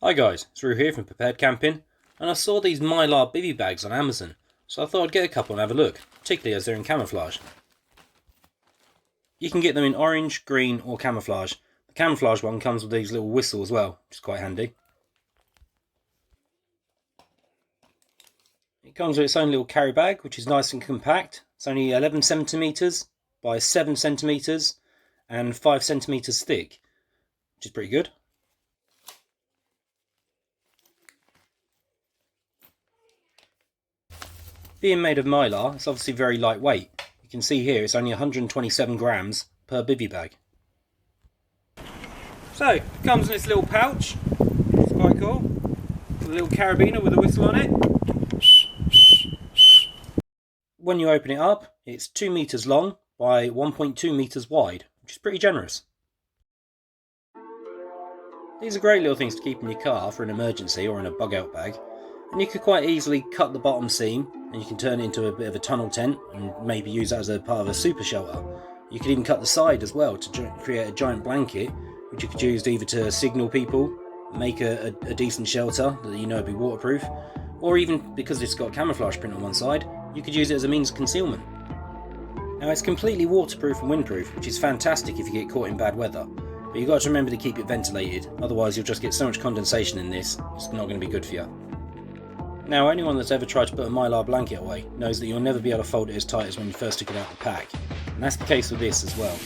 Hi guys, it's Roo here from Prepared Camping, and I saw these mylar bivvy bags on Amazon, so I thought I'd get a couple and have a look, particularly as they're in camouflage. You can get them in orange, green or camouflage. The camouflage one comes with these little whistle as well, which is quite handy. It comes with its own little carry bag, which is nice and compact. It's only 11 centimeters by 7 centimeters and 5 centimeters thick, which is pretty good. Being made of mylar, it's obviously very lightweight. You can see here it's only 127 grams per bivvy bag. So, it comes in this little pouch. It's quite cool. With a little carabiner with a whistle on it. When you open it up, it's 2 meters long by 1.2 meters wide, which is pretty generous. These are great little things to keep in your car for an emergency or in a bug out bag. And you could quite easily cut the bottom seam and you can turn it into a bit of a tunnel tent and maybe use that as a part of a super shelter. You could even cut the side as well to create a giant blanket, which you could use either to signal people, make a decent shelter that you know would be waterproof, or even because it's got a camouflage print on one side, you could use it as a means of concealment. Now it's completely waterproof and windproof, which is fantastic if you get caught in bad weather, but you've got to remember to keep it ventilated, otherwise you'll just get so much condensation in this, it's not going to be good for you. Now, anyone that's ever tried to put a mylar blanket away knows that you'll never be able to fold it as tight as when you first took it out of the pack, and that's the case with this as well.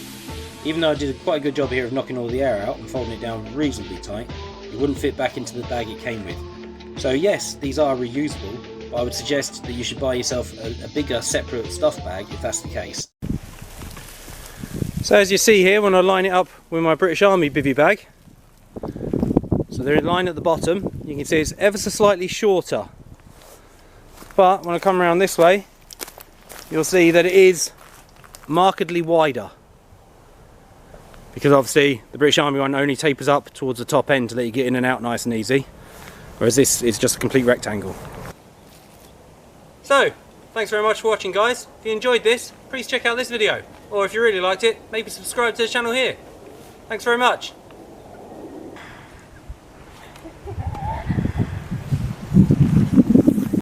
Even though I did quite a good job here of knocking all the air out and folding it down reasonably tight, it wouldn't fit back into the bag it came with. So yes, these are reusable, but I would suggest that you should buy yourself a bigger separate stuff bag if that's the case. So as you see here, when I line it up with my British Army bivvy bag, so they're in line at the bottom, you can see it's ever so slightly shorter. But when I come around this way, you'll see that it is markedly wider. Because obviously the British Army one only tapers up towards the top end to let you get in and out nice and easy. Whereas this is just a complete rectangle. So, thanks very much for watching guys. If you enjoyed this, please check out this video. Or if you really liked it, maybe subscribe to the channel here. Thanks very much.